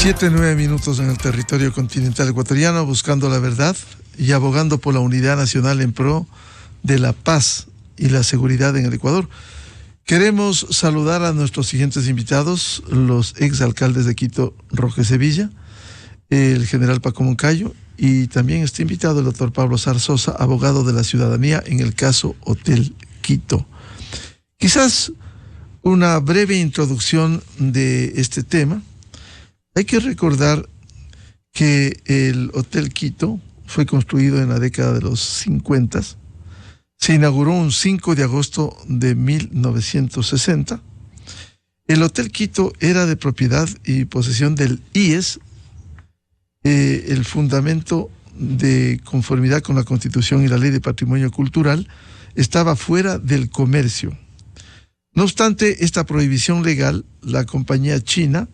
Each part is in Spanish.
7:09 en el territorio continental ecuatoriano, buscando la verdad y abogando por la unidad nacional en pro de la paz y la seguridad en el Ecuador. Queremos saludar a nuestros siguientes invitados, los exalcaldes de Quito, Roque Sevilla, el general Paco Moncayo, y también está invitado el doctor Pablo Zarzosa, abogado de la ciudadanía en el caso Hotel Quito. Quizás una breve introducción de este tema. Hay que recordar que el Hotel Quito fue construido en la década de los 50. Se inauguró un 5 de agosto de 1960. El Hotel Quito era de propiedad y posesión del IES. El fundamento de conformidad con la Constitución y la Ley de Patrimonio Cultural estaba fuera del comercio. No obstante esta prohibición legal, la compañía china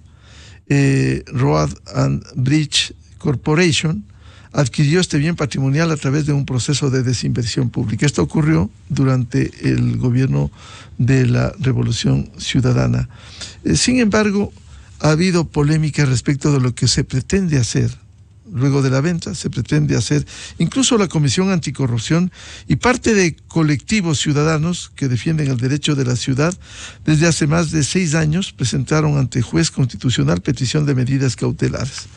Road and Bridge Corporation adquirió este bien patrimonial a través de un proceso de desinversión pública. Esto ocurrió durante el gobierno de la Revolución Ciudadana. Sin embargo, ha habido polémica respecto de lo que se pretende hacer. Luego de la venta se pretende hacer, incluso la Comisión Anticorrupción y parte de colectivos ciudadanos que defienden el derecho de la ciudad, desde hace más de 6 años presentaron ante juez constitucional petición de medidas cautelares.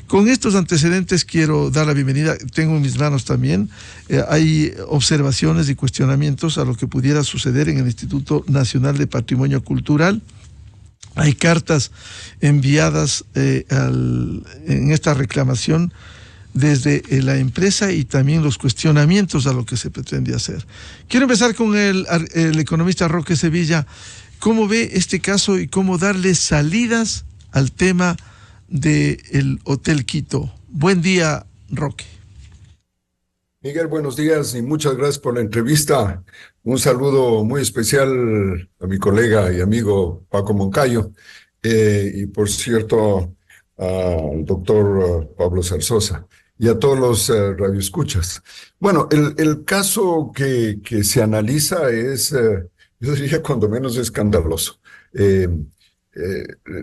Con estos antecedentes quiero dar la bienvenida, tengo en mis manos también, hay observaciones y cuestionamientos a lo que pudiera suceder en el Instituto Nacional de Patrimonio Cultural. Hay cartas enviadas en esta reclamación desde la empresa y también los cuestionamientos a lo que se pretende hacer. Quiero empezar con el economista Roque Sevilla. ¿Cómo ve este caso y cómo darle salidas al tema del Hotel Quito? Buen día, Roque. Miguel, buenos días y muchas gracias por la entrevista. Un saludo muy especial a mi colega y amigo Paco Moncayo y por cierto al doctor Pablo Zarzosa y a todos los radioescuchas. Bueno, el caso que se analiza es, yo diría cuando menos escandaloso.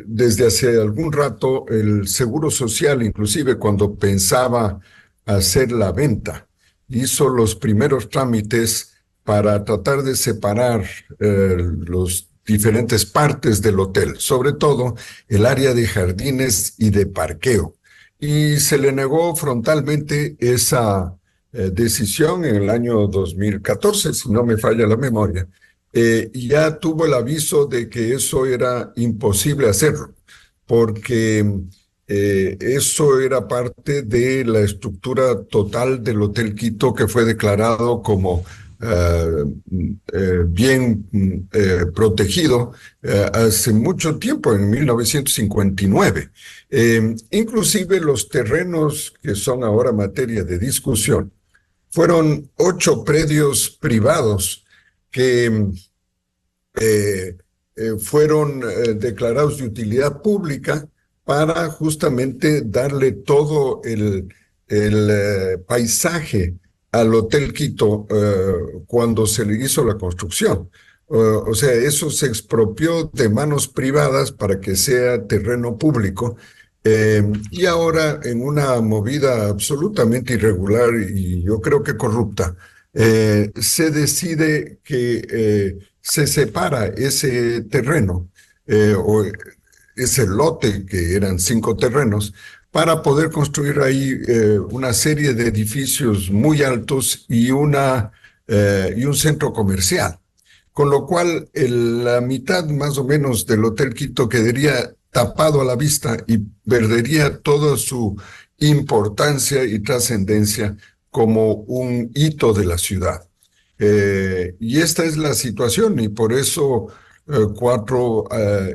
Desde hace algún rato el Seguro Social, inclusive cuando pensaba hacer la venta, hizo los primeros trámites para tratar de separar los diferentes partes del hotel, sobre todo el área de jardines y de parqueo. Y se le negó frontalmente esa decisión en el año 2014, si no me falla la memoria. Y ya tuvo el aviso de que eso era imposible hacerlo, porque eso era parte de la estructura total del Hotel Quito, que fue declarado como bien protegido hace mucho tiempo, en 1959. Inclusive los terrenos que son ahora materia de discusión fueron 8 predios privados que fueron declarados de utilidad pública para justamente darle todo el paisaje al Hotel Quito cuando se le hizo la construcción. O sea, eso se expropió de manos privadas para que sea terreno público. Y ahora, en una movida absolutamente irregular y yo creo que corrupta, se decide que se separa ese terreno o ese lote, que eran 5 terrenos, para poder construir ahí una serie de edificios muy altos y un centro comercial. Con lo cual, la mitad más o menos del Hotel Quito quedaría tapado a la vista y perdería toda su importancia y trascendencia como un hito de la ciudad. Y esta es la situación, y por eso 4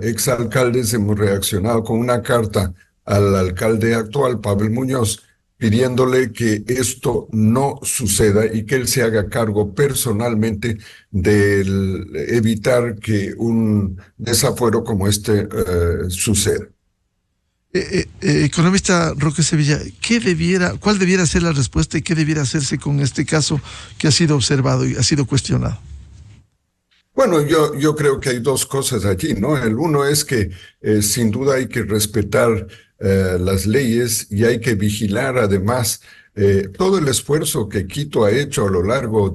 exalcaldes hemos reaccionado con una carta al alcalde actual, Pavel Muñoz, pidiéndole que esto no suceda y que él se haga cargo personalmente de evitar que un desafuero como este suceda. Economista Roque Sevilla, ¿cuál debiera ser la respuesta y qué debiera hacerse con este caso que ha sido observado y ha sido cuestionado? Bueno, yo creo que hay 2 cosas allí, ¿no? El uno es que sin duda hay que respetar las leyes y hay que vigilar además todo el esfuerzo que Quito ha hecho a lo largo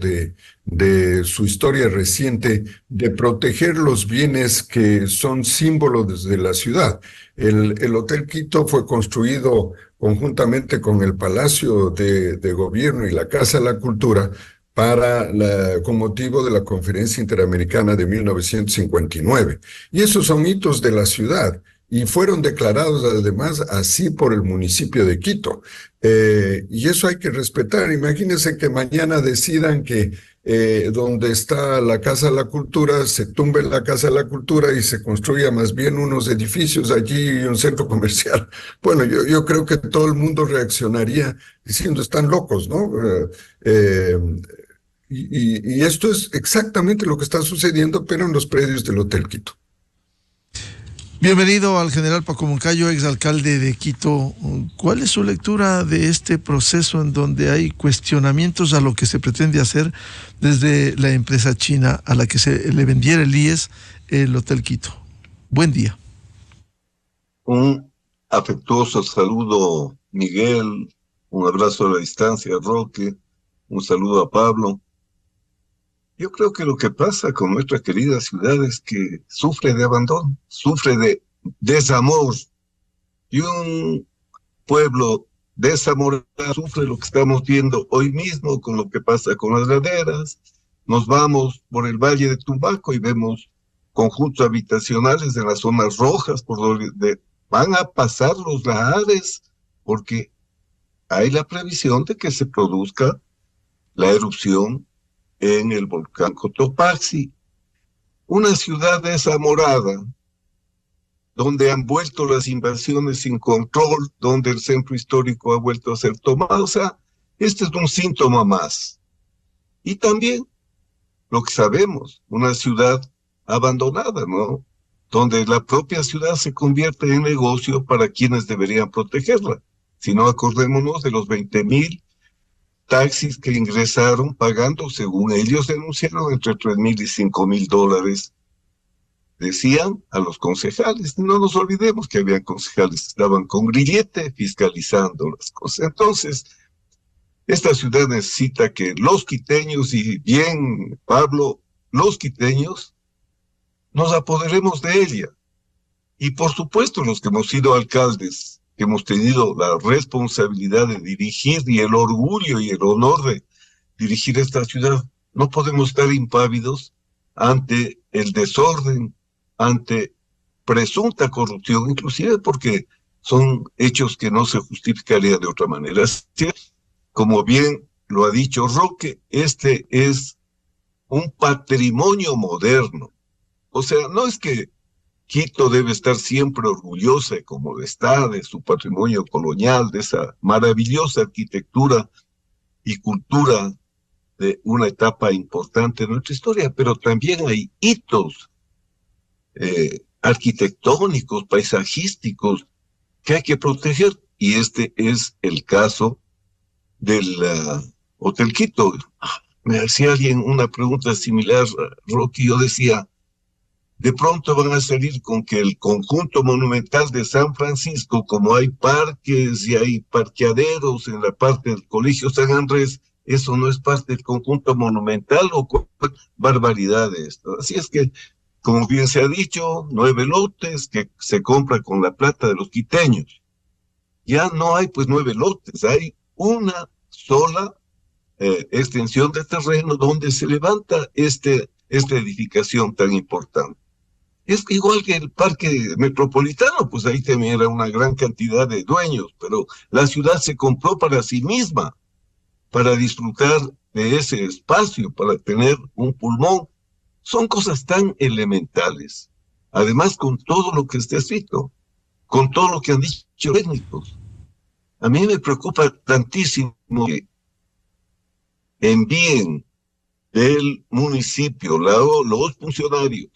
de su historia reciente de proteger los bienes que son símbolos de la ciudad. El Hotel Quito fue construido conjuntamente con el Palacio de Gobierno y la Casa de la Cultura con motivo de la Conferencia Interamericana de 1959. Y esos son hitos de la ciudad y fueron declarados además así por el municipio de Quito. Y eso hay que respetar. Imagínense que mañana decidan que donde está la Casa de la Cultura, se tumbe la Casa de la Cultura y se construya más bien unos edificios allí y un centro comercial. Bueno, yo creo que todo el mundo reaccionaría diciendo, están locos, ¿no? Y esto es exactamente lo que está sucediendo, pero en los predios del Hotel Quito. Bienvenido al general Paco Moncayo, exalcalde de Quito. ¿Cuál es su lectura de este proceso en donde hay cuestionamientos a lo que se pretende hacer desde la empresa china a la que se le vendiera el IES, el Hotel Quito? Buen día. Un afectuoso saludo, Miguel, un abrazo a la distancia, Roque, un saludo a Pablo. Yo creo que lo que pasa con nuestra querida ciudad es que sufre de abandono, sufre de desamor. Y un pueblo desamorado sufre lo que estamos viendo hoy mismo con lo que pasa con las laderas. Nos vamos por el Valle de Tumbaco y vemos conjuntos habitacionales en las zonas rojas por donde van a pasar los lahares, porque hay la previsión de que se produzca la erupción en el volcán Cotopaxi, una ciudad desamorada, donde han vuelto las invasiones sin control, donde el centro histórico ha vuelto a ser tomado. O sea, este es un síntoma más. Y también lo que sabemos, una ciudad abandonada, ¿no? Donde la propia ciudad se convierte en negocio para quienes deberían protegerla. Si no, acordémonos de los 20,000 taxis que ingresaron pagando, según ellos denunciaron, entre $3,000 y $5,000, decían a los concejales. No nos olvidemos que habían concejales que estaban con grillete fiscalizando las cosas. Entonces, esta ciudad necesita que los quiteños, y bien, Pablo, los quiteños, nos apoderemos de ella. Y por supuesto, los que hemos sido alcaldes, que hemos tenido la responsabilidad de dirigir y el orgullo y el honor de dirigir esta ciudad, no podemos estar impávidos ante el desorden, ante presunta corrupción, inclusive porque son hechos que no se justificarían de otra manera. Como bien lo ha dicho Roque, este es un patrimonio moderno. O sea, no es que Quito debe estar siempre orgullosa, como lo está, de su patrimonio colonial, de esa maravillosa arquitectura y cultura de una etapa importante de nuestra historia, pero también hay hitos arquitectónicos, paisajísticos, que hay que proteger, y este es el caso del Hotel Quito. Me hacía alguien una pregunta similar, Rocky. Yo decía, de pronto van a salir con que el conjunto monumental de San Francisco, como hay parques y hay parqueaderos en la parte del Colegio San Andrés, eso no es parte del conjunto monumental, o barbaridad de esto. Así es que, como bien se ha dicho, 9 lotes que se compran con la plata de los quiteños. Ya no hay pues 9 lotes, hay una sola extensión de terreno donde se levanta esta edificación tan importante. Es igual que el parque metropolitano, pues ahí también era una gran cantidad de dueños, pero la ciudad se compró para sí misma, para disfrutar de ese espacio, para tener un pulmón. Son cosas tan elementales. Además, con todo lo que está escrito, con todo lo que han dicho técnicos, a mí me preocupa tantísimo que envíen del municipio los funcionarios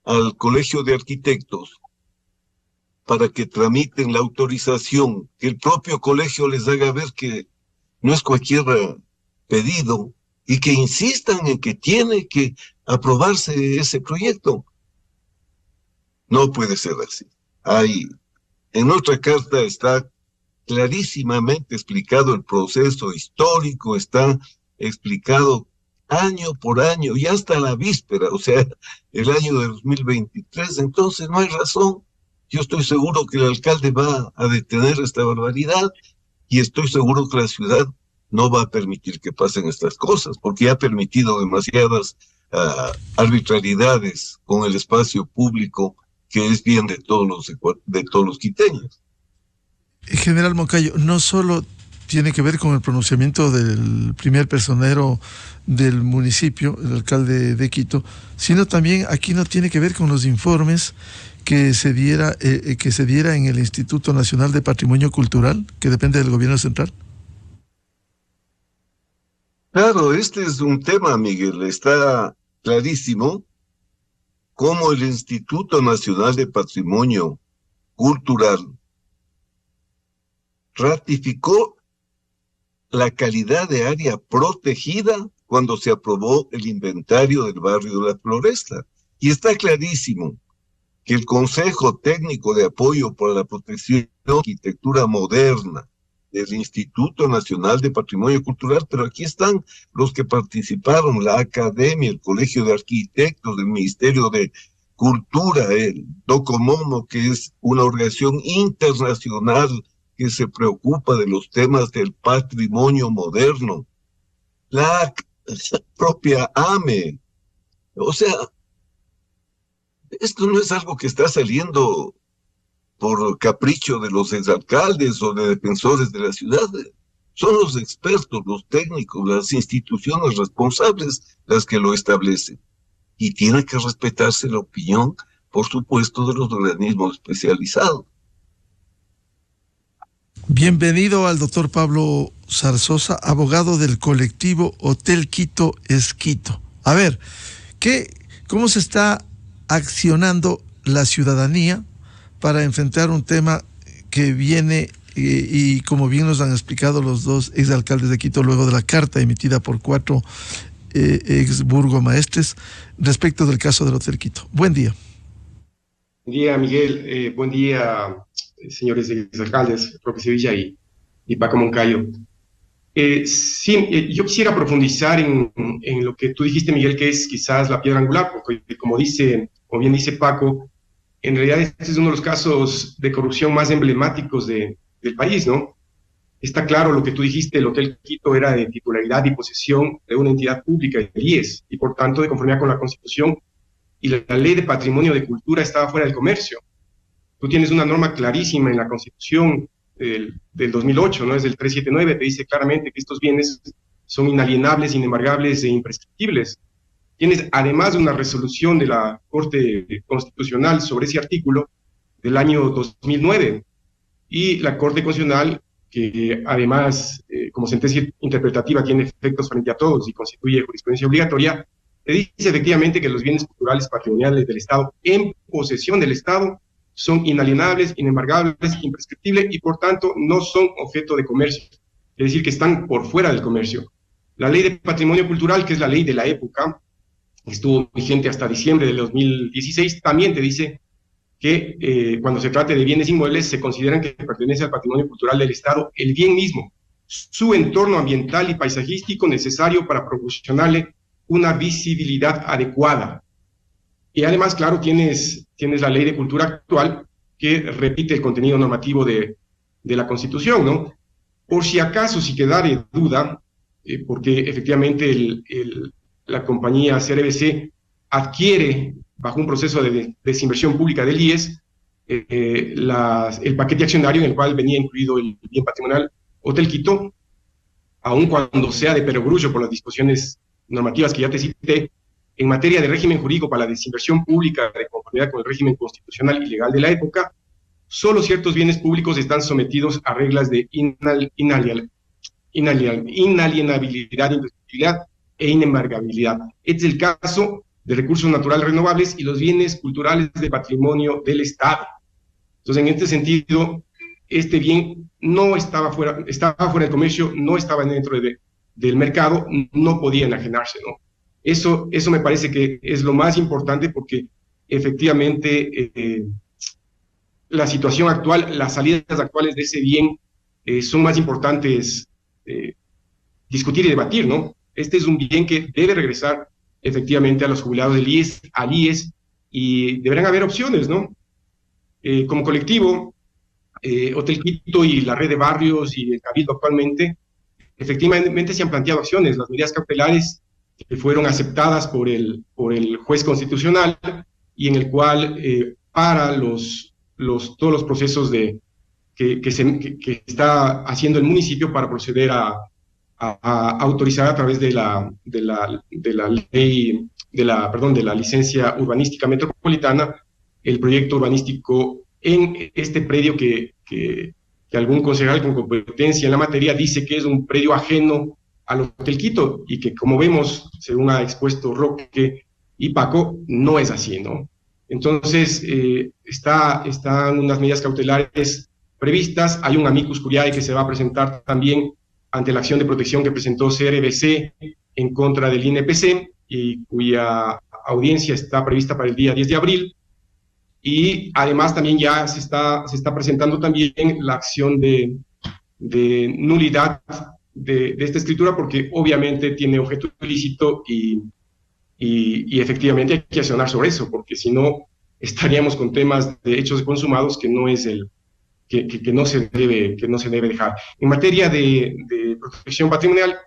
al Colegio de Arquitectos para que tramiten la autorización, que el propio colegio les haga ver que no es cualquier pedido y que insistan en que tiene que aprobarse ese proyecto. No puede ser así. Hay En nuestra carta está clarísimamente explicado el proceso histórico, está explicado año por año y hasta la víspera, o sea, el año de 2023. Entonces no hay razón. Yo estoy seguro que el alcalde va a detener esta barbaridad y estoy seguro que la ciudad no va a permitir que pasen estas cosas, porque ha permitido demasiadas arbitrariedades con el espacio público, que es bien de todos los quiteños. General Moncayo, no solo tiene que ver con el pronunciamiento del primer personero del municipio, el alcalde de Quito, sino también aquí no tiene que ver con los informes que se diera en el Instituto Nacional de Patrimonio Cultural, que depende del gobierno central. Claro, este es un tema, Miguel, está clarísimo cómo el Instituto Nacional de Patrimonio Cultural ratificó la calidad de área protegida cuando se aprobó el inventario del barrio de la Floresta. Y está clarísimo que el Consejo Técnico de Apoyo para la Protección de la Arquitectura Moderna del Instituto Nacional de Patrimonio Cultural, pero aquí están los que participaron, la Academia, el Colegio de Arquitectos del Ministerio de Cultura, el Docomomo, que es una organización internacional que se preocupa de los temas del patrimonio moderno, la propia AME. O sea, esto no es algo que está saliendo por capricho de los exalcaldes o de defensores de la ciudad. Son los expertos, los técnicos, las instituciones responsables las que lo establecen. Y tiene que respetarse la opinión, por supuesto, de los organismos especializados. Bienvenido al doctor Pablo Zarzosa, abogado del colectivo Hotel Quito es Quito. A ver, ¿cómo se está accionando la ciudadanía para enfrentar un tema que viene, y como bien nos han explicado los dos exalcaldes de Quito, luego de la carta emitida por 4 ex burgomaestres respecto del caso del Hotel Quito? Buen día. Buen día, Miguel. Buen día, señores exalcaldes, Roque Sevilla y Paco Moncayo. Yo quisiera profundizar en lo que tú dijiste, Miguel, que es quizás la piedra angular, porque como bien dice Paco, en realidad este es uno de los casos de corrupción más emblemáticos del país, ¿no? Está claro lo que tú dijiste, el Hotel Quito era de titularidad y posesión de una entidad pública, el IES, y por tanto de conformidad con la Constitución y la Ley de Patrimonio de Cultura estaba fuera del comercio. Tú tienes una norma clarísima en la Constitución del 2008, ¿no? Es del 379, te dice claramente que estos bienes son inalienables, inembargables e imprescriptibles. Tienes además una resolución de la Corte Constitucional sobre ese artículo del año 2009, y la Corte Constitucional, que además como sentencia interpretativa tiene efectos frente a todos y constituye jurisprudencia obligatoria, te dice efectivamente que los bienes culturales patrimoniales del Estado en posesión del Estado son inalienables, inembargables, imprescriptibles y por tanto no son objeto de comercio, es decir, que están por fuera del comercio. La Ley de Patrimonio Cultural, que es la ley de la época, que estuvo vigente hasta diciembre del 2016, también te dice que cuando se trate de bienes inmuebles se consideran que pertenece al patrimonio cultural del Estado el bien mismo, su entorno ambiental y paisajístico necesario para proporcionarle una visibilidad adecuada. Y además, claro, tienes la ley de cultura actual que repite el contenido normativo de la Constitución, ¿no? Por si acaso, si quedare duda, porque efectivamente la compañía CRBC adquiere, bajo un proceso de desinversión pública del IES, el paquete accionario en el cual venía incluido el bien patrimonial Hotel Quito, aun cuando sea de perogrullo por las disposiciones normativas que ya te cité, en materia de régimen jurídico para la desinversión pública de conformidad con el régimen constitucional y legal de la época, solo ciertos bienes públicos están sometidos a reglas de inalienabilidad, imprescriptibilidad e inembargabilidad. Este es el caso de recursos naturales renovables y los bienes culturales de patrimonio del Estado. Entonces, en este sentido, este bien no estaba fuera del comercio, no estaba dentro del mercado, no podía enajenarse, ¿no? Eso me parece que es lo más importante, porque efectivamente la situación actual, las salidas actuales de ese bien son más importantes discutir y debatir, ¿no? Este es un bien que debe regresar efectivamente a los jubilados del IES, al IES, y deberán haber opciones, ¿no? Como colectivo, Hotel Quito y la red de barrios y el Cabildo actualmente, efectivamente se han planteado acciones, las medidas cautelares que fueron aceptadas por el juez constitucional y en el cual para todos los procesos que está haciendo el municipio para proceder a autorizar a través de la ley, de la licencia urbanística metropolitana, el proyecto urbanístico en este predio que algún concejal con competencia en la materia dice que es un predio ajeno al Hotel Quito y que, como vemos, según ha expuesto Roque y Paco, no es así, ¿no? Entonces, están unas medidas cautelares previstas, hay un amicus curiae que se va a presentar también ante la acción de protección que presentó CRBC en contra del INPC y cuya audiencia está prevista para el día 10 de abril. Y además también ya se está presentando también la acción de nulidad de esta escritura porque obviamente tiene objeto ilícito y efectivamente hay que accionar sobre eso porque si no estaríamos con temas de hechos consumados que no es que no se debe dejar. En materia de protección patrimonial,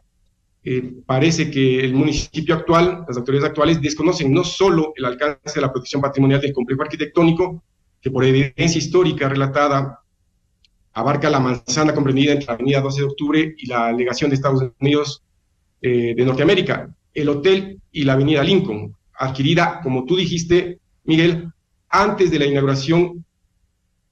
parece que el municipio actual, las autoridades actuales, desconocen no solo el alcance de la protección patrimonial del complejo arquitectónico, que por evidencia histórica relatada abarca la manzana comprendida entre la avenida 12 de octubre y la legación de Estados Unidos de Norteamérica, el hotel y la avenida Lincoln, adquirida, como tú dijiste, Miguel, antes de la inauguración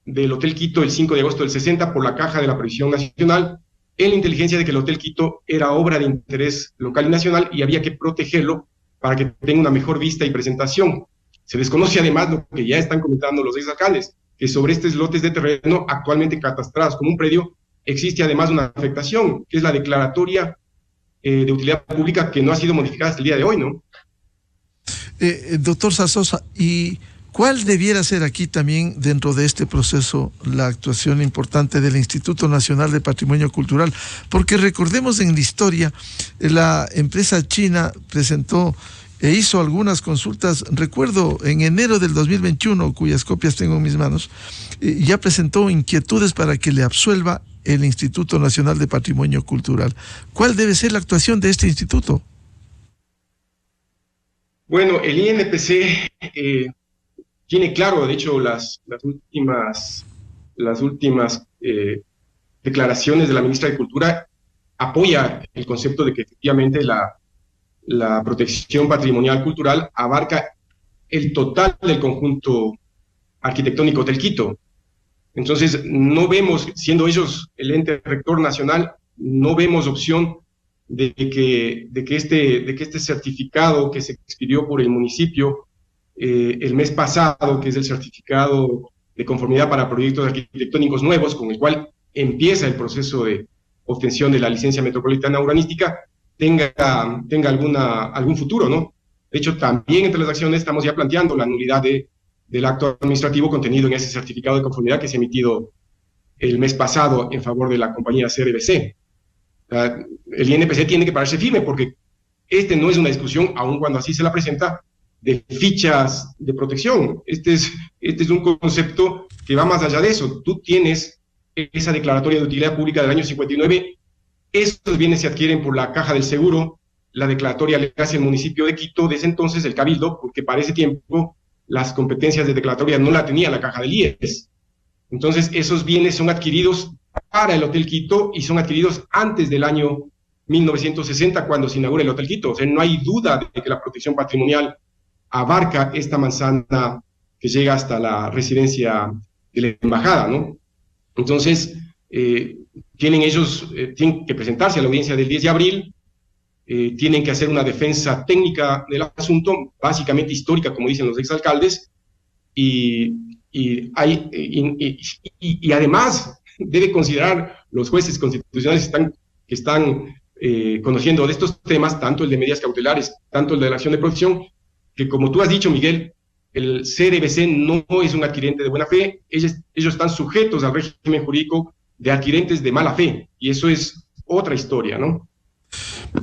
del Hotel Quito el 5 de agosto del 60 por la Caja de la Previsión Nacional, en la inteligencia de que el Hotel Quito era obra de interés local y nacional y había que protegerlo para que tenga una mejor vista y presentación. Se desconoce además lo que ya están comentando los exalcaldes, que sobre estos lotes de terreno actualmente catastrados como un predio, existe además una afectación, que es la declaratoria de utilidad pública que no ha sido modificada hasta el día de hoy, ¿no? Doctor Zarzosa, ¿y cuál debiera ser aquí también dentro de este proceso la actuación importante del Instituto Nacional de Patrimonio Cultural? Porque recordemos en la historia, la empresa china presentó e hizo algunas consultas, recuerdo en enero del 2021, cuyas copias tengo en mis manos, ya presentó inquietudes para que le absuelva el Instituto Nacional de Patrimonio Cultural. ¿Cuál debe ser la actuación de este instituto? Bueno, el INPC tiene claro, de hecho, las últimas declaraciones de la ministra de Cultura apoya el concepto de que efectivamente la protección patrimonial cultural abarca el total del conjunto arquitectónico del Quito. Entonces, no vemos, siendo ellos el ente rector nacional, no vemos opción de que este certificado que se expidió por el municipio el mes pasado, que es el certificado de conformidad para proyectos arquitectónicos nuevos, con el cual empieza el proceso de obtención de la licencia metropolitana urbanística, tenga algún futuro, ¿no? De hecho, también entre las acciones estamos ya planteando la nulidad del acto administrativo contenido en ese certificado de conformidad que se ha emitido el mes pasado en favor de la compañía CRBC. El INPC tiene que pararse firme porque este no es una discusión, aun cuando así se la presenta, de fichas de protección. Este es un concepto que va más allá de eso. Tú tienes esa declaratoria de utilidad pública del año 59, estos bienes se adquieren por la Caja del Seguro, la declaratoria le hace el municipio de Quito, desde entonces el Cabildo, porque para ese tiempo las competencias de declaratoria no la tenía la Caja del IES. Entonces esos bienes son adquiridos para el Hotel Quito y son adquiridos antes del año 1960 cuando se inaugura el Hotel Quito. O sea, no hay duda de que la protección patrimonial abarca esta manzana que llega hasta la residencia de la embajada, ¿no? Entonces, tienen que presentarse a la audiencia del 10 de abril, tienen que hacer una defensa técnica del asunto, básicamente histórica, como dicen los exalcaldes, y además debe considerar los jueces constitucionales que están conociendo de estos temas, tanto el de medidas cautelares, tanto el de la acción de protección, que como tú has dicho, Miguel, el CRBC no es un adquirente de buena fe, ellos están sujetos al régimen jurídico de adquirentes de mala fe, y eso es otra historia, ¿no?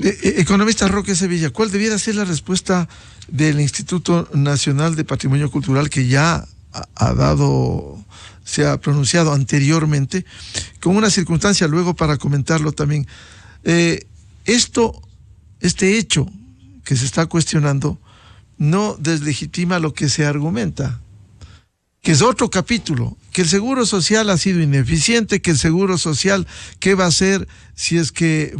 Economista Roque Sevilla, ¿cuál debiera ser la respuesta del Instituto Nacional de Patrimonio Cultural, que ya se ha pronunciado anteriormente, con una circunstancia luego para comentarlo también? Este hecho que se está cuestionando no deslegitima lo que se argumenta, que es otro capítulo, que el Seguro Social ha sido ineficiente, que el Seguro Social, ¿qué va a hacer si es que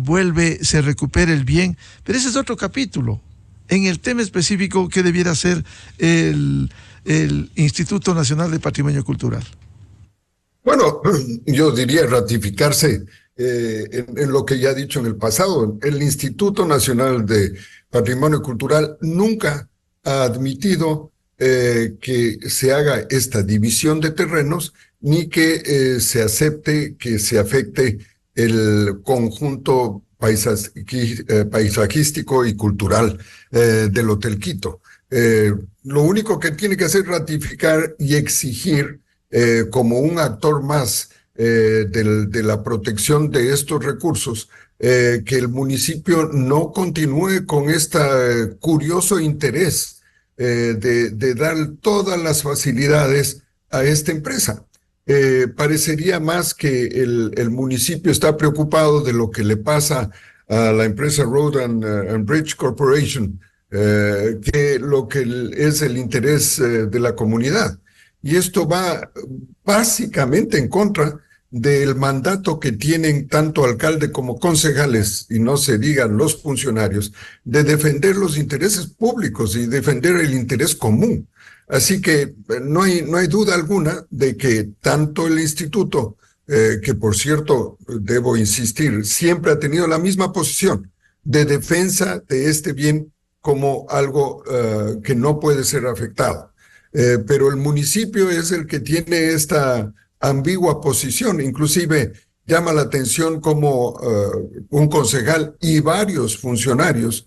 se recupera el bien? Pero ese es otro capítulo. En el tema específico, ¿qué debiera hacer el Instituto Nacional de Patrimonio Cultural? Bueno, yo diría ratificarse en lo que ya he dicho en el pasado. El Instituto Nacional de Patrimonio Cultural nunca ha admitido que se haga esta división de terrenos, ni que se acepte que se afecte el conjunto paisajístico y cultural del Hotel Quito. Lo único que tiene que hacer es ratificar y exigir como un actor más de la protección de estos recursos, que el municipio no continúe con este curioso interés de dar todas las facilidades a esta empresa. Parecería más que el municipio está preocupado de lo que le pasa a la empresa Road and Bridge Corporation, que lo que es el interés de la comunidad. Y esto va básicamente en contra del mandato que tienen tanto alcalde como concejales, y no se digan los funcionarios, de defender los intereses públicos y defender el interés común. Así que no hay duda alguna de que tanto el instituto, que por cierto, debo insistir, siempre ha tenido la misma posición de defensa de este bien como algo que no puede ser afectado. Pero el municipio es el que tiene esta ambigua posición. Inclusive llama la atención como un concejal y varios funcionarios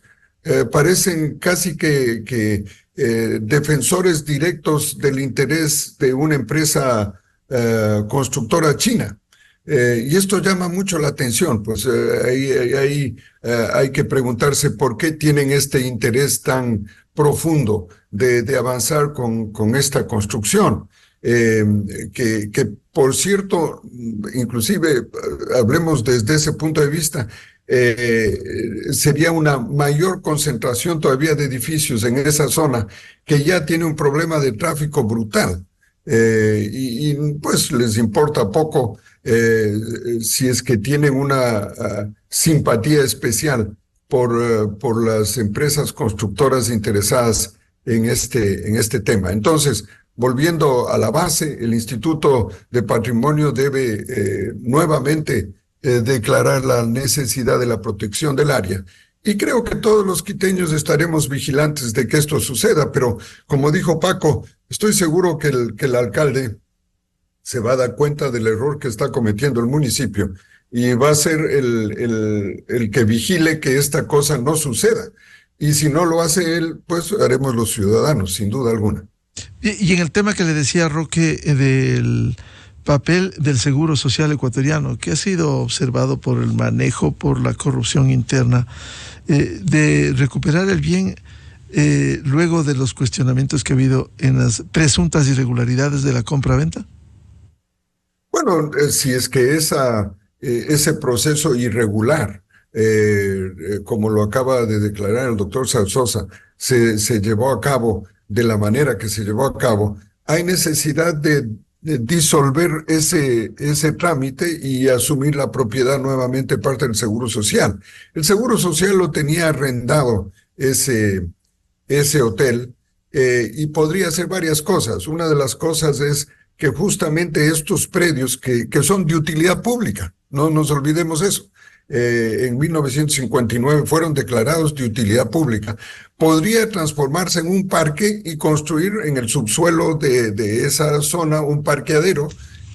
parecen casi que defensores directos del interés de una empresa constructora china. Y esto llama mucho la atención, pues hay que preguntarse por qué tienen este interés tan profundo de avanzar con esta construcción. Que por cierto, inclusive hablemos desde ese punto de vista, sería una mayor concentración todavía de edificios en esa zona, que ya tiene un problema de tráfico brutal, y pues les importa poco si es que tienen una simpatía especial por las empresas constructoras interesadas en este tema. Entonces, volviendo a la base, el Instituto de Patrimonio debe nuevamente declarar la necesidad de la protección del área. Y creo que todos los quiteños estaremos vigilantes de que esto suceda, pero como dijo Paco, estoy seguro que el alcalde se va a dar cuenta del error que está cometiendo el municipio y va a ser el que vigile que esta cosa no suceda. Y si no lo hace él, pues haremos los ciudadanos, sin duda alguna. Y en el tema que le decía Roque del papel del Seguro Social ecuatoriano, que ha sido observado por el manejo, por la corrupción interna, de recuperar el bien luego de los cuestionamientos que ha habido en las presuntas irregularidades de la compra-venta. Bueno, si es que ese proceso irregular, como lo acaba de declarar el doctor Salzosa, se llevó a cabo de la manera que se llevó a cabo, hay necesidad de disolver ese trámite y asumir la propiedad nuevamente parte del Seguro Social. El Seguro Social lo tenía arrendado ese hotel, y podría hacer varias cosas. Una de las cosas es que justamente estos predios que son de utilidad pública, no nos olvidemos eso, en 1959 fueron declarados de utilidad pública, podría transformarse en un parque y construir en el subsuelo de esa zona un parqueadero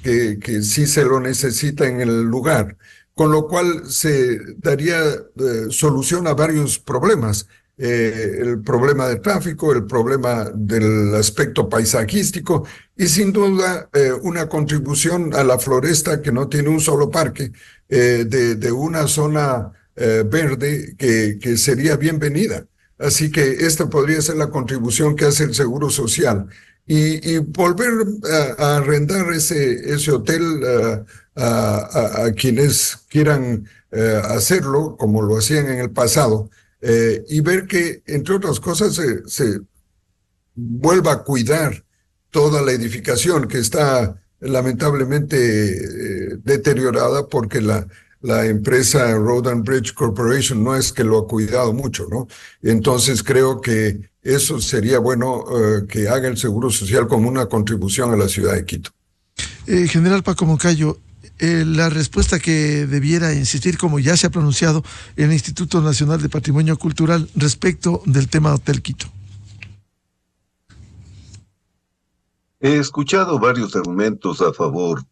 que sí se lo necesita en el lugar, con lo cual se daría solución a varios problemas. el problema de tráfico, el problema del aspecto paisajístico y sin duda una contribución a la floresta que no tiene un solo parque, de una zona verde que sería bienvenida. Así que esta podría ser la contribución que hace el Seguro Social. Y volver a arrendar ese hotel a quienes quieran hacerlo, como lo hacían en el pasado, y ver que, entre otras cosas, se vuelva a cuidar toda la edificación que está lamentablemente deteriorada porque la empresa Road and Bridge Corporation no es que lo ha cuidado mucho, ¿no? Entonces creo que eso sería bueno que haga el Seguro Social como una contribución a la ciudad de Quito. General Paco Moncayo, la respuesta que debiera insistir, como ya se ha pronunciado el Instituto Nacional de Patrimonio Cultural respecto del tema Hotel Quito. He escuchado varios argumentos a favor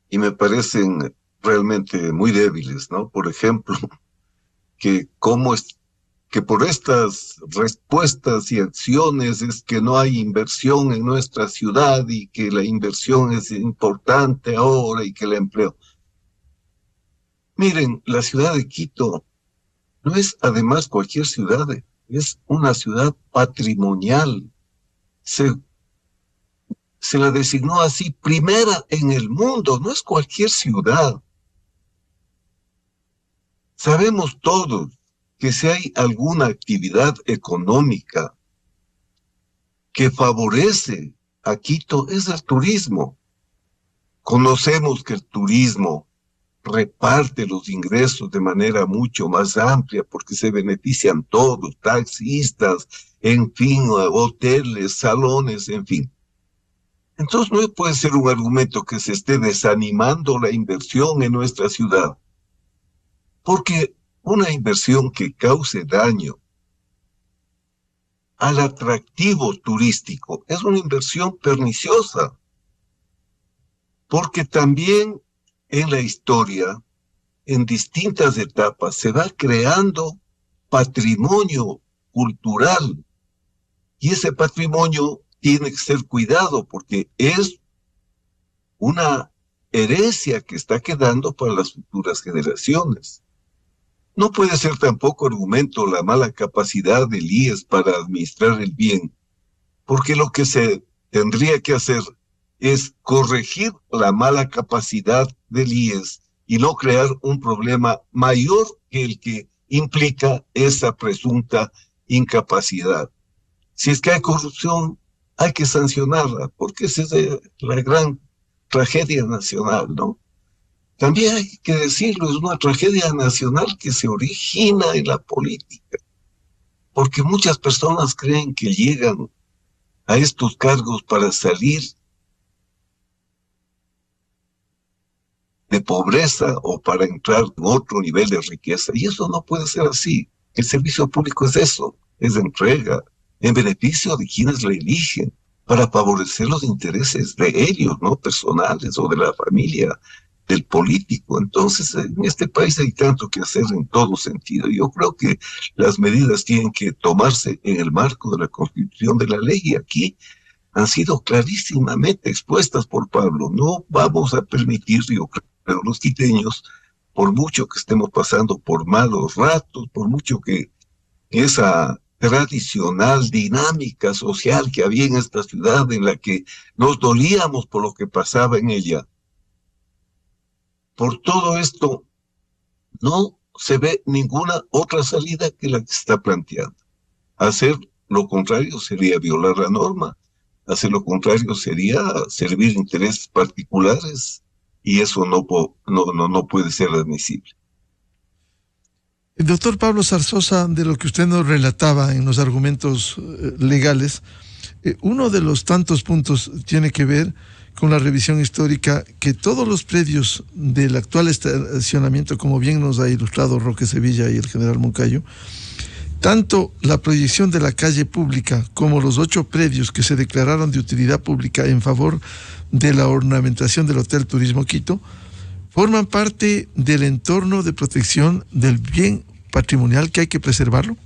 y me parecen realmente muy débiles, ¿no? Por ejemplo, que por estas respuestas y acciones es que no hay inversión en nuestra ciudad y que la inversión es importante ahora y que el empleo. Miren, la ciudad de Quito no es además cualquier ciudad, es una ciudad patrimonial. Se la designó así, primera en el mundo, no es cualquier ciudad. Sabemos todos que si hay alguna actividad económica que favorece a Quito es el turismo. Conocemos que el turismo reparte los ingresos de manera mucho más amplia porque se benefician todos, taxistas, en fin, hoteles, salones, en fin. Entonces no puede ser un argumento que se esté desanimando la inversión en nuestra ciudad, porque una inversión que cause daño al atractivo turístico es una inversión perniciosa, porque también en la historia, en distintas etapas, se va creando patrimonio cultural y ese patrimonio tiene que ser cuidado porque es una herencia que está quedando para las futuras generaciones. No puede ser tampoco argumento la mala capacidad del IES para administrar el bien, porque lo que se tendría que hacer es corregir la mala capacidad del IES y no crear un problema mayor que el que implica esa presunta incapacidad. Si es que hay corrupción, hay que sancionarla, porque esa es la gran tragedia nacional, ¿no? También hay que decirlo, es una tragedia nacional que se origina en la política, porque muchas personas creen que llegan a estos cargos para salir de pobreza o para entrar en otro nivel de riqueza, y eso no puede ser así. El servicio público es eso, es entrega, en beneficio de quienes la eligen, para favorecer los intereses de ellos, no personales o de la familia, del político. Entonces, en este país hay tanto que hacer en todo sentido. Yo creo que las medidas tienen que tomarse en el marco de la Constitución de la ley, y aquí han sido clarísimamente expuestas por Pablo. No vamos a permitir, yo creo, los quiteños, por mucho que estemos pasando por malos ratos, por mucho que esa tradicional dinámica social que había en esta ciudad, en la que nos dolíamos por lo que pasaba en ella, por todo esto no se ve ninguna otra salida que la que se está planteando. Hacer lo contrario sería violar la norma, hacer lo contrario sería servir intereses particulares, y eso no puede ser admisible. El doctor Pablo Zarzosa, de lo que usted nos relataba en los argumentos legales, uno de los tantos puntos tiene que ver con la revisión histórica, que todos los predios del actual estacionamiento, como bien nos ha ilustrado Roque Sevilla y el general Moncayo, tanto la proyección de la calle pública como los 8 predios que se declararon de utilidad pública en favor de la ornamentación del Hotel Turismo Quito, forman parte del entorno de protección del bien patrimonial que hay que preservarlo.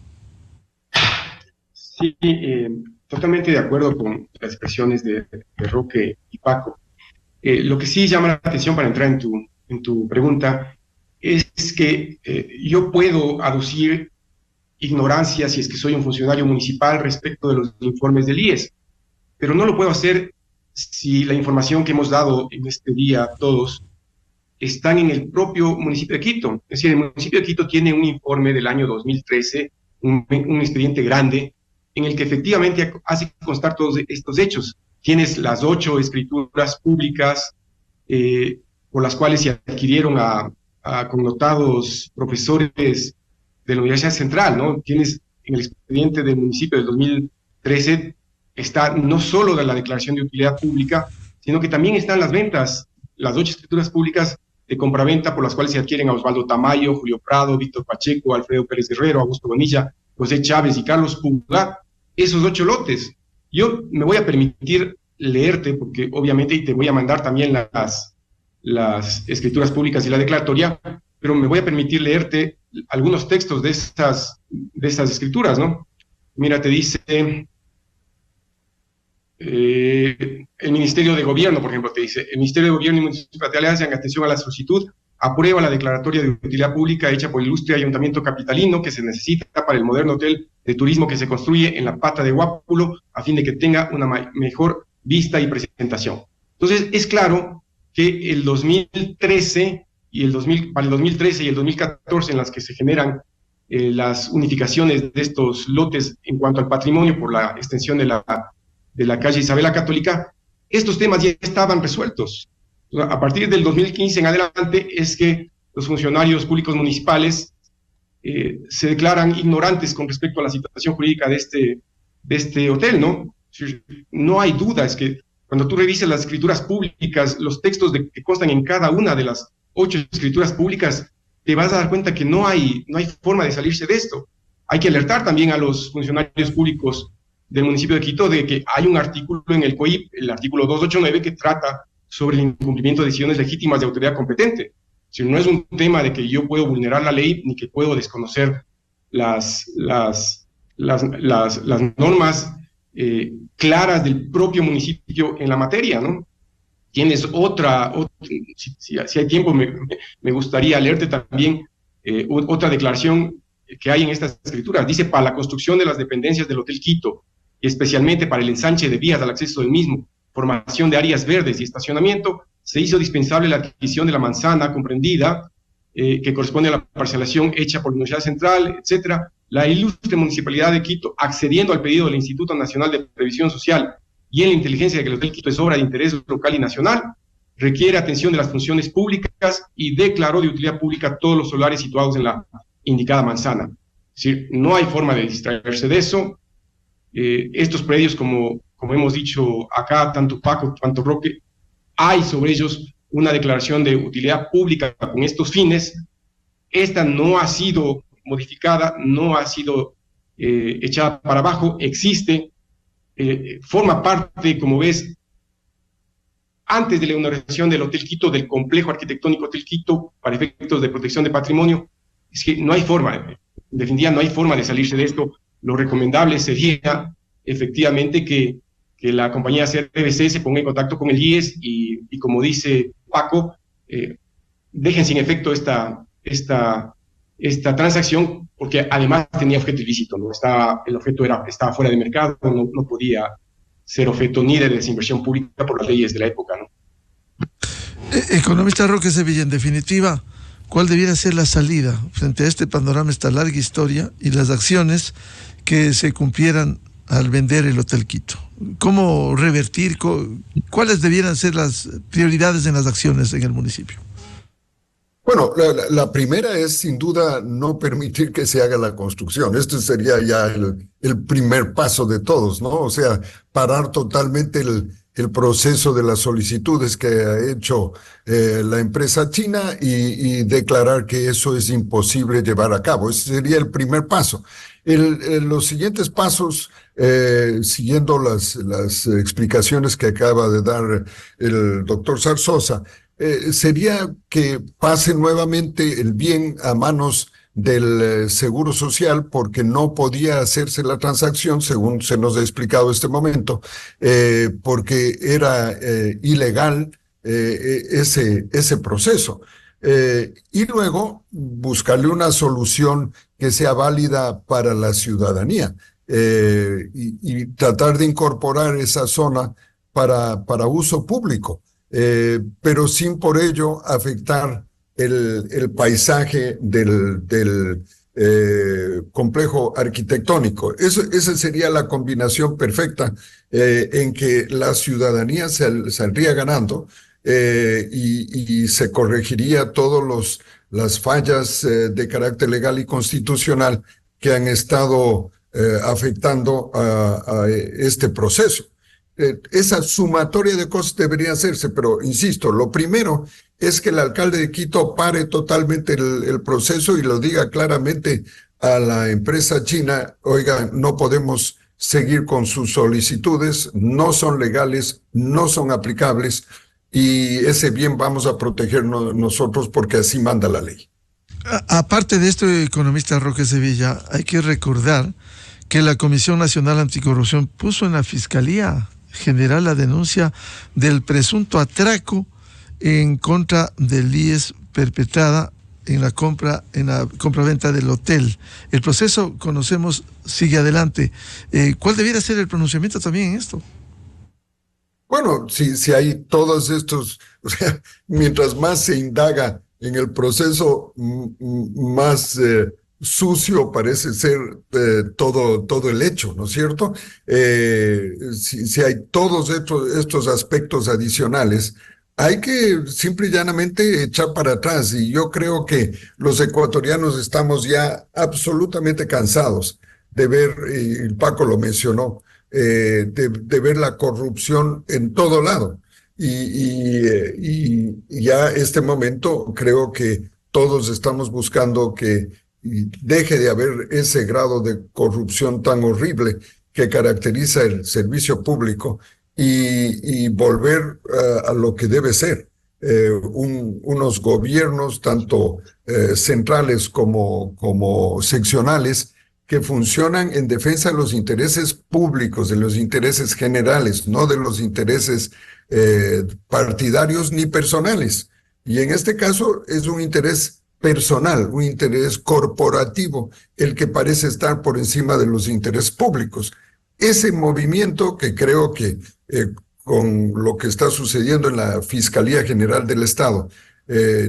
Sí, totalmente de acuerdo con las expresiones de Roque y Paco. Lo que sí llama la atención para entrar en tu pregunta es que yo puedo aducir ignorancia si es que soy un funcionario municipal respecto de los informes del IES, pero no lo puedo hacer si la información que hemos dado en este día todos están en el propio municipio de Quito. Es decir, el municipio de Quito tiene un informe del año 2013, un expediente grande, en el que efectivamente hace constar todos estos hechos. Tienes las 8 escrituras públicas por las cuales se adquirieron a connotados profesores de la Universidad Central, ¿no? Tienes en el expediente del municipio del 2013, está no solo de la declaración de utilidad pública, sino que también están las ventas, las 8 escrituras públicas de compraventa por las cuales se adquieren a Osvaldo Tamayo, Julio Prado, Víctor Pacheco, Alfredo Pérez Guerrero, Augusto Bonilla, José Chávez y Carlos Puga, esos 8 lotes. Yo me voy a permitir leerte, porque obviamente y te voy a mandar también las escrituras públicas y la declaratoria, pero me voy a permitir leerte algunos textos de estas escrituras, ¿no? Mira, te dice el Ministerio de Gobierno, por ejemplo, te dice, el Ministerio de Gobierno y Municipalidades, en atención a la solicitud, aprueba la declaratoria de utilidad pública hecha por el ilustre Ayuntamiento Capitalino que se necesita para el moderno hotel de turismo que se construye en la Pata de Guápulo a fin de que tenga una mejor vista y presentación. Entonces, es claro que el 2013 y para el 2013 y el 2014, en las que se generan las unificaciones de estos lotes en cuanto al patrimonio por la extensión de la calle Isabel la Católica, estos temas ya estaban resueltos. A partir del 2015 en adelante es que los funcionarios públicos municipales se declaran ignorantes con respecto a la situación jurídica de este hotel, ¿no? No hay duda, es que cuando tú revisas las escrituras públicas, los textos que constan en cada una de las 8 escrituras públicas, te vas a dar cuenta que no hay forma de salirse de esto. Hay que alertar también a los funcionarios públicos del municipio de Quito de que hay un artículo en el COIP, el artículo 289, que trata sobre el incumplimiento de decisiones legítimas de autoridad competente. Si no es un tema de que yo puedo vulnerar la ley ni que puedo desconocer las normas claras del propio municipio en la materia, ¿no? Tienes si hay tiempo, me gustaría leerte también otra declaración que hay en estas escrituras. Dice, para la construcción de las dependencias del Hotel Quito, y especialmente para el ensanche de vías al acceso del mismo, formación de áreas verdes y estacionamiento, se hizo dispensable la adquisición de la manzana comprendida, que corresponde a la parcelación hecha por la Universidad Central, etcétera. La ilustre Municipalidad de Quito, accediendo al pedido del Instituto Nacional de Previsión Social y en la inteligencia de que el Hotel Quito es obra de interés local y nacional, requiere atención de las funciones públicas y declaró de utilidad pública todos los solares situados en la indicada manzana. Es decir, no hay forma de distraerse de eso. Estos predios, como hemos dicho acá, tanto Paco, tanto Roque, hay sobre ellos una declaración de utilidad pública con estos fines. Esta no ha sido modificada, no ha sido echada para abajo, existe, forma parte, como ves, antes de la inauguración del Hotel Quito, del complejo arquitectónico Hotel Quito, para efectos de protección de patrimonio. Es que no hay forma, en definitiva, no hay forma de salirse de esto. Lo recomendable sería, efectivamente, que la compañía CRBC se ponga en contacto con el IES y como dice Paco, dejen sin efecto esta transacción, porque además tenía objeto ilícito, ¿no? El objeto estaba fuera de mercado, no podía ser objeto ni de desinversión pública por las leyes de la época, ¿no? Economista Roque Sevilla, en definitiva, ¿cuál debiera ser la salida frente a este panorama, esta larga historia y las acciones que se cumplieran al vender el Hotel Quito? ¿Cómo revertir? ¿Cuáles debieran ser las prioridades en las acciones en el municipio? Bueno, la primera es sin duda no permitir que se haga la construcción. Este sería ya el primer paso de todos, ¿no? O sea, parar totalmente el proceso de las solicitudes que ha hecho la empresa china y declarar que eso es imposible llevar a cabo. Ese sería el primer paso. Los siguientes pasos, siguiendo las explicaciones que acaba de dar el doctor Zarzosa, sería que pase nuevamente el bien a manos del Seguro Social porque no podía hacerse la transacción, según se nos ha explicado este momento, porque era ilegal ese proceso. Y luego buscarle una solución que sea válida para la ciudadanía y tratar de incorporar esa zona para uso público, pero sin por ello afectar el paisaje del complejo arquitectónico. Esa sería la combinación perfecta en que la ciudadanía saldría ganando y se corregiría todas las fallas de carácter legal y constitucional que han estado afectando a este proceso. Esa sumatoria de cosas debería hacerse, pero insisto, lo primero es que el alcalde de Quito pare totalmente el proceso y lo diga claramente a la empresa china: oiga, no podemos seguir con sus solicitudes, no son legales, no son aplicables, y ese bien vamos a protegernos nosotros porque así manda la ley. Aparte de esto, economista Roque Sevilla, hay que recordar que la Comisión Nacional Anticorrupción puso en la Fiscalía General la denuncia del presunto atraco en contra del IES perpetrada en la compra-venta del hotel. El proceso, conocemos, sigue adelante. ¿Cuál debiera ser el pronunciamiento también en esto? Bueno, si hay todos estos, o sea, mientras más se indaga en el proceso, más sucio parece ser todo el hecho, ¿no es cierto? Si hay todos estos aspectos adicionales, hay que simple y llanamente echar para atrás, y yo creo que los ecuatorianos estamos ya absolutamente cansados de ver, y Paco lo mencionó, de ver la corrupción en todo lado. Y ya este momento creo que todos estamos buscando que deje de haber ese grado de corrupción tan horrible que caracteriza el servicio público y volver a lo que debe ser. Unos gobiernos, tanto centrales como seccionales, que funcionan en defensa de los intereses públicos, de los intereses generales, no de los intereses partidarios ni personales. Y en este caso es un interés personal, un interés corporativo, el que parece estar por encima de los intereses públicos. Ese movimiento que creo que con lo que está sucediendo en la Fiscalía General del Estado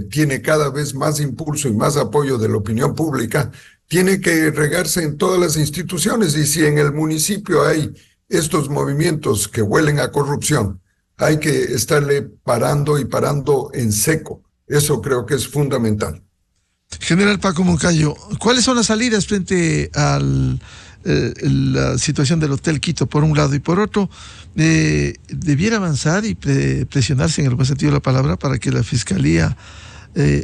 tiene cada vez más impulso y más apoyo de la opinión pública, tiene que regarse en todas las instituciones. Y si en el municipio hay estos movimientos que huelen a corrupción, hay que estarle parando y parando en seco. Eso creo que es fundamental. General Paco Moncayo, ¿cuáles son las salidas frente a la situación del Hotel Quito, por un lado? Y por otro, ¿debiera avanzar y presionarse en el buen sentido de la palabra para que la Fiscalía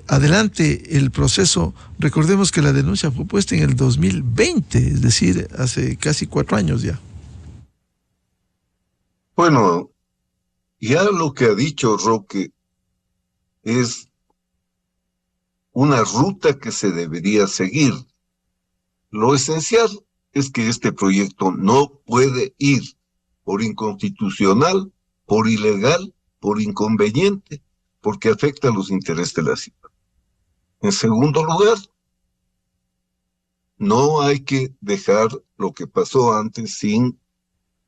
adelante el proceso? Recordemos que la denuncia fue puesta en el 2020, es decir, hace casi 4 años ya. Bueno, ya lo que ha dicho Roque es una ruta que se debería seguir. Lo esencial es que este proyecto no puede ir por inconstitucional, por ilegal, por inconveniente, porque afecta a los intereses de la ciudad. En segundo lugar, no hay que dejar lo que pasó antes sin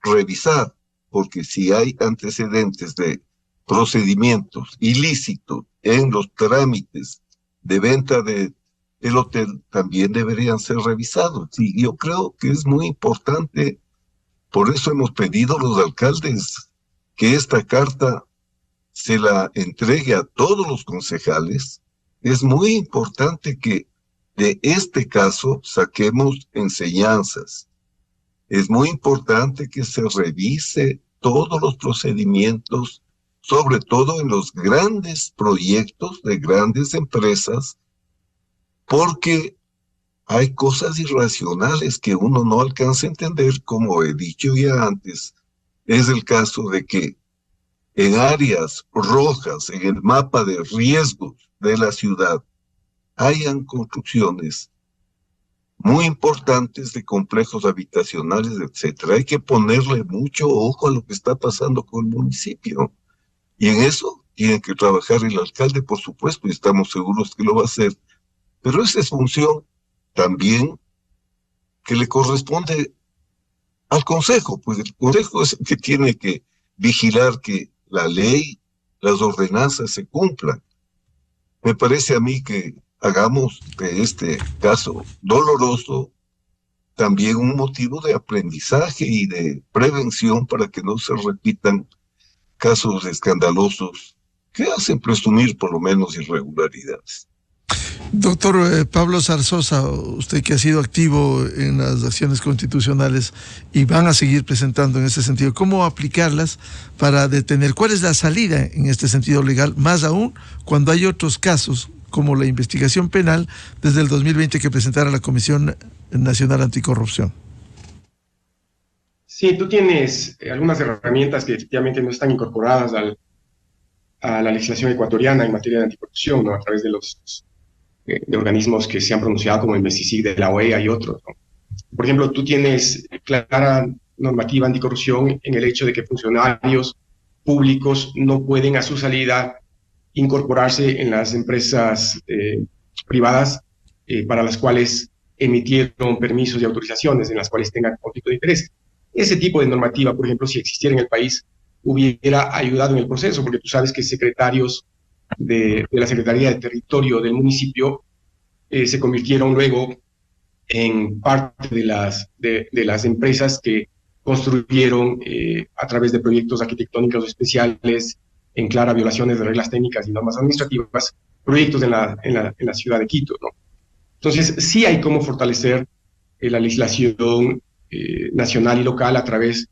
revisar, porque si hay antecedentes de procedimientos ilícitos en los trámites de venta del hotel, también deberían ser revisados. Y yo creo que es muy importante, por eso hemos pedido a los alcaldes que esta carta se la entregue a todos los concejales. Es muy importante que de este caso saquemos enseñanzas. Es muy importante que se revise todos los procedimientos, sobre todo en los grandes proyectos de grandes empresas, porque hay cosas irracionales que uno no alcanza a entender, como he dicho ya antes. Es el caso de que en áreas rojas, en el mapa de riesgos de la ciudad, hayan construcciones muy importantes de complejos habitacionales, etcétera. Hay que ponerle mucho ojo a lo que está pasando con el municipio. Y en eso tiene que trabajar el alcalde, por supuesto, y estamos seguros que lo va a hacer. Pero esa es función también que le corresponde al Consejo, pues el Consejo es el que tiene que vigilar que la ley, las ordenanzas se cumplan. Me parece a mí que hagamos de este caso doloroso también un motivo de aprendizaje y de prevención para que no se repitan casos escandalosos que hacen presumir por lo menos irregularidades. Doctor Pablo Zarzosa, usted que ha sido activo en las acciones constitucionales y van a seguir presentando en ese sentido, ¿cómo aplicarlas para detener? ¿Cuál es la salida en este sentido legal? Más aún cuando hay otros casos, como la investigación penal desde el 2020 que presentara la Comisión Nacional Anticorrupción. Sí, tú tienes algunas herramientas que efectivamente no están incorporadas a la legislación ecuatoriana en materia de anticorrupción, ¿no? A través de los de organismos que se han pronunciado, como el MESICIG de la OEA y otros, ¿no? Por ejemplo, tú tienes clara normativa anticorrupción en el hecho de que funcionarios públicos no pueden a su salida incorporarse en las empresas privadas para las cuales emitieron permisos y autorizaciones en las cuales tengan conflicto de interés. Ese tipo de normativa, por ejemplo, si existiera en el país, hubiera ayudado en el proceso, porque tú sabes que secretarios de la Secretaría de Territorio del municipio se convirtieron luego en parte de las empresas que construyeron a través de proyectos arquitectónicos especiales en clara violaciones de reglas técnicas y normas administrativas, proyectos en la ciudad de Quito, ¿no? Entonces, sí hay cómo fortalecer la legislación nacional y local a través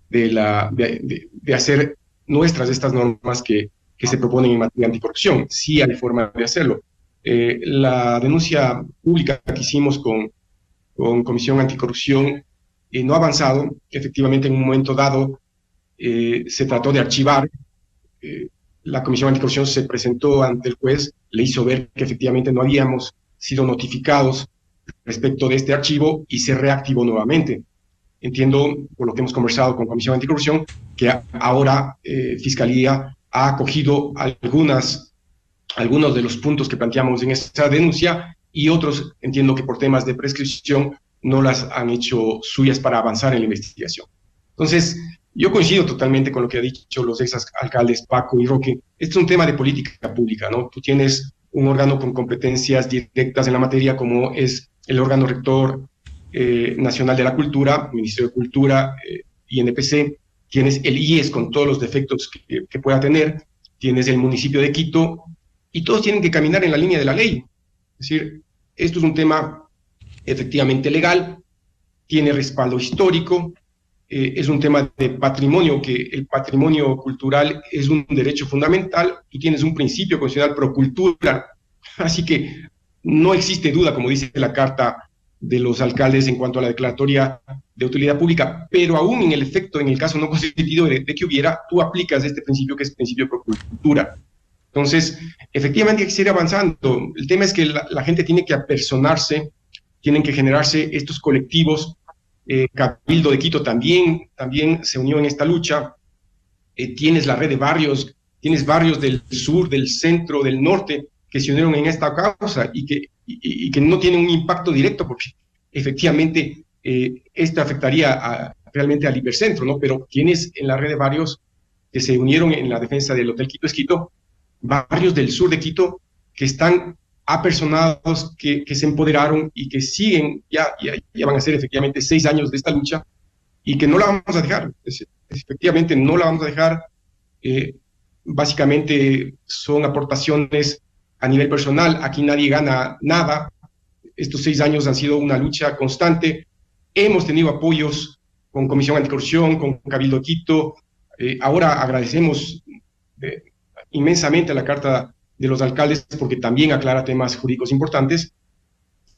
de hacer nuestras estas normas que se proponen en materia de anticorrupción. Sí hay forma de hacerlo. La denuncia pública que hicimos con Comisión Anticorrupción no ha avanzado. Efectivamente, en un momento dado se trató de archivar. La Comisión Anticorrupción se presentó ante el juez, le hizo ver que efectivamente no habíamos sido notificados respecto de este archivo y se reactivó nuevamente. Entiendo, por lo que hemos conversado con Comisión Anticorrupción, que ahora Fiscalía ha acogido algunos de los puntos que planteamos en esta denuncia y otros, entiendo que por temas de prescripción, no las han hecho suyas para avanzar en la investigación. Entonces, yo coincido totalmente con lo que han dicho los exalcaldes Paco y Roque. Este es un tema de política pública, ¿no? Tú tienes un órgano con competencias directas en la materia, como es el órgano rector nacional de la cultura, Ministerio de Cultura, INPC, tienes el IES con todos los defectos que pueda tener, tienes el municipio de Quito, y todos tienen que caminar en la línea de la ley. Es decir, esto es un tema efectivamente legal, tiene respaldo histórico, es un tema de patrimonio, que el patrimonio cultural es un derecho fundamental, tú tienes un principio constitucional pro cultura, así que no existe duda, como dice la carta de los alcaldes en cuanto a la declaratoria de utilidad pública, pero aún en el efecto, en el caso no constituido de que hubiera, tú aplicas este principio que es el principio pro cultura. Entonces, efectivamente hay que seguir avanzando. El tema es que la gente tiene que apersonarse, tienen que generarse estos colectivos. Cabildo de Quito también se unió en esta lucha. Tienes la red de barrios, tienes barrios del sur, del centro, del norte, que se unieron en esta causa y que no tienen un impacto directo, porque efectivamente esto afectaría realmente al hipercentro, ¿no? Pero tienes en la red de barrios que se unieron en la defensa del Hotel Quito es Quito, barrios del sur de Quito que están apersonados, que se empoderaron y que siguen, ya van a ser efectivamente 6 años de esta lucha y que no la vamos a dejar, efectivamente no la vamos a dejar. Básicamente son aportaciones a nivel personal, aquí nadie gana nada, estos 6 años han sido una lucha constante, hemos tenido apoyos con Comisión Anticorrupción, con Cabildo de Quito, ahora agradecemos inmensamente a la Carta de los Alcaldes porque también aclara temas jurídicos importantes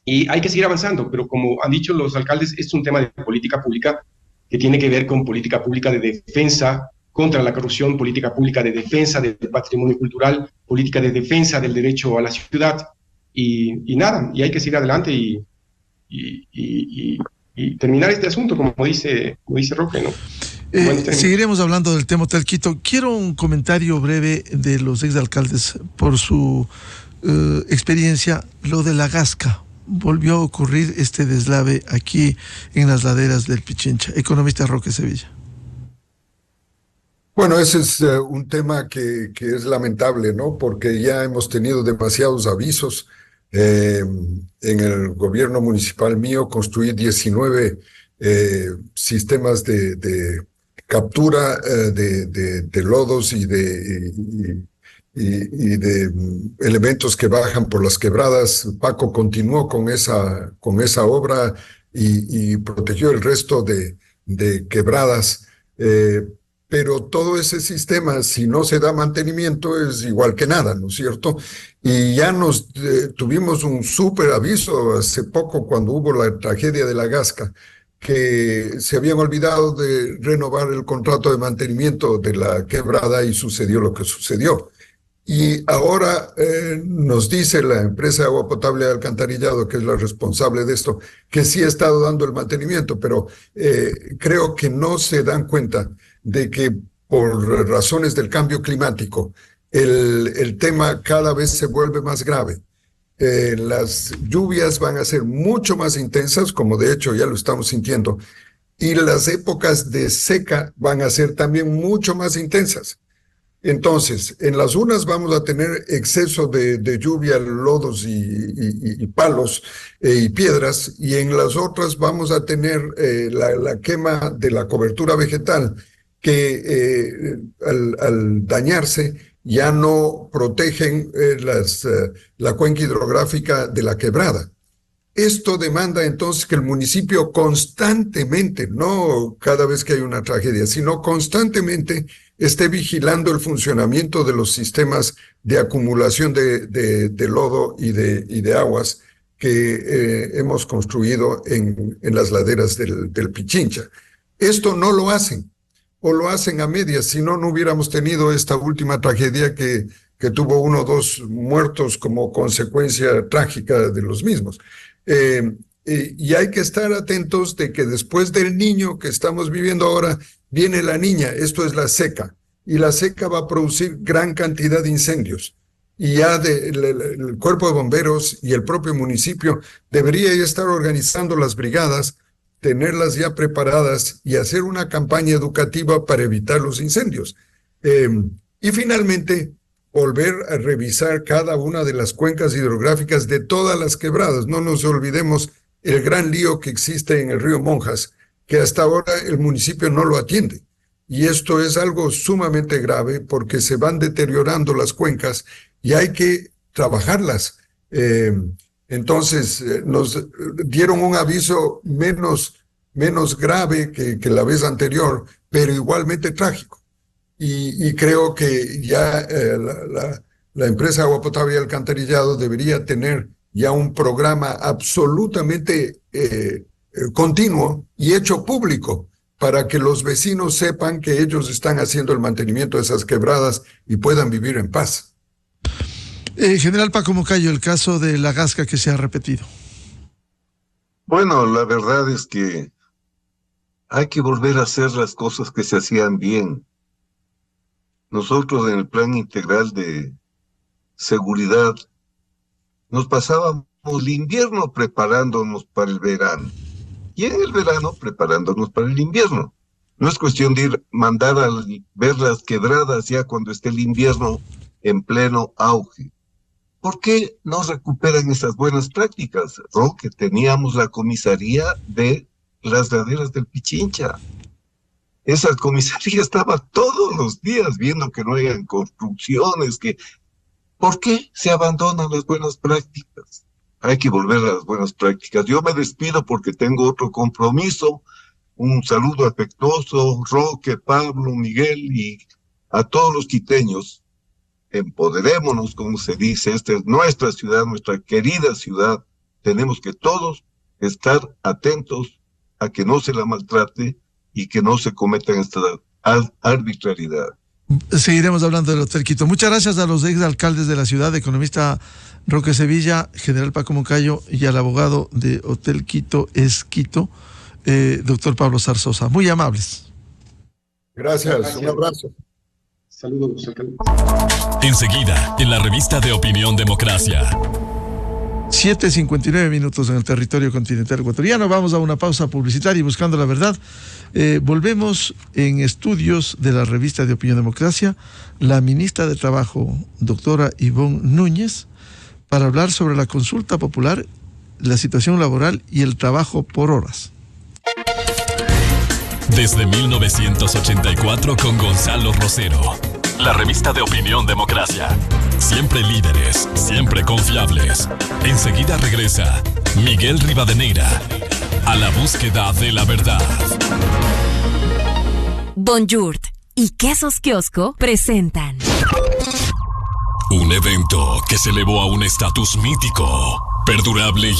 y hay que seguir avanzando, pero como han dicho los alcaldes, es un tema de política pública que tiene que ver con política pública de defensa contra la corrupción, política pública de defensa del patrimonio cultural, política de defensa del derecho a la ciudad y nada, y hay que seguir adelante y y terminar este asunto, como dice Roque, ¿no? Seguiremos hablando del tema Hotel Quito. Quiero un comentario breve de los exalcaldes por su experiencia. Lo de la Gasca, volvió a ocurrir este deslave aquí en las laderas del Pichincha. Economista Roque Sevilla. Bueno, ese es un tema que es lamentable, ¿no? Porque ya hemos tenido demasiados avisos. En el gobierno municipal mío construí 19 sistemas de captura de lodos y de elementos que bajan por las quebradas. Paco continuó con esa obra y protegió el resto de quebradas. Pero todo ese sistema, si no se da mantenimiento, es igual que nada, ¿no es cierto? Y ya tuvimos un súper aviso hace poco cuando hubo la tragedia de la Gasca, que se habían olvidado de renovar el contrato de mantenimiento de la quebrada y sucedió lo que sucedió. Y ahora nos dice la empresa de agua potable de alcantarillado, que es la responsable de esto, que sí ha estado dando el mantenimiento, pero creo que no se dan cuenta de que por razones del cambio climático, el tema cada vez se vuelve más grave. Las lluvias van a ser mucho más intensas, como de hecho ya lo estamos sintiendo, y las épocas de seca van a ser también mucho más intensas. Entonces, en las unas vamos a tener exceso de lluvia, lodos y palos y piedras, y en las otras vamos a tener la quema de la cobertura vegetal que al dañarse ya no protegen la cuenca hidrográfica de la quebrada. Esto demanda entonces que el municipio constantemente, no cada vez que hay una tragedia, sino constantemente esté vigilando el funcionamiento de los sistemas de acumulación de lodo y de aguas que hemos construido en las laderas del Pichincha. Esto no lo hacen, o lo hacen a medias, si no, no hubiéramos tenido esta última tragedia que tuvo 1 o 2 muertos como consecuencia trágica de los mismos. Y hay que estar atentos de que después del niño que estamos viviendo ahora, viene la niña. Esto es la seca, y la seca va a producir gran cantidad de incendios. Y ya el cuerpo de bomberos y el propio municipio debería ya estar organizando las brigadas, tenerlas ya preparadas y hacer una campaña educativa para evitar los incendios. Y finalmente, volver a revisar cada una de las cuencas hidrográficas de todas las quebradas. No nos olvidemos el gran lío que existe en el río Monjas, que hasta ahora el municipio no lo atiende. Y esto es algo sumamente grave porque se van deteriorando las cuencas y hay que trabajarlas. Entonces, nos dieron un aviso menos grave que la vez anterior, pero igualmente trágico. Y creo que ya la empresa Agua Potable y Alcantarillado debería tener ya un programa absolutamente continuo y hecho público para que los vecinos sepan que ellos están haciendo el mantenimiento de esas quebradas y puedan vivir en paz. General Paco Moncayo, el caso de la Gasca que se ha repetido. Bueno, la verdad es que hay que volver a hacer las cosas que se hacían bien. Nosotros en el plan integral de seguridad nos pasábamos el invierno preparándonos para el verano y en el verano preparándonos para el invierno. No es cuestión de mandar a ver las quebradas ya cuando esté el invierno en pleno auge. ¿Por qué no recuperan esas buenas prácticas? Roque, teníamos la comisaría de las laderas del Pichincha. Esa comisaría estaba todos los días viendo que no hayan construcciones, ¿por qué se abandonan las buenas prácticas? Hay que volver a las buenas prácticas. Yo me despido porque tengo otro compromiso. Un saludo afectuoso, Roque, Pablo, Miguel y a todos los quiteños. Empoderémonos, como se dice, esta es nuestra ciudad, nuestra querida ciudad. Tenemos que todos estar atentos a que no se la maltrate y que no se cometan esta arbitrariedad. Seguiremos hablando del Hotel Quito. Muchas gracias a los exalcaldes de la ciudad, economista Roque Sevilla, general Paco Moncayo, y al abogado de Hotel Quito, doctor Pablo Zarzosa. Muy amables. Gracias. Un abrazo. Saludos, alcalde. Enseguida, en la revista de Opinión Democracia. 7:59 minutos en el territorio continental ecuatoriano. Vamos a una pausa publicitaria y buscando la verdad. Volvemos en estudios de la revista de Opinión Democracia, la ministra de Trabajo, doctora Ivonne Núñez, para hablar sobre la consulta popular, la situación laboral y el trabajo por horas. Desde 1984 con Gonzalo Rosero. La revista de Opinión Democracia. Siempre líderes, siempre confiables. Enseguida regresa Miguel Rivadeneira a la búsqueda de la verdad. Bonjour y Quesos Kiosco presentan un evento que se elevó a un estatus mítico, perdurable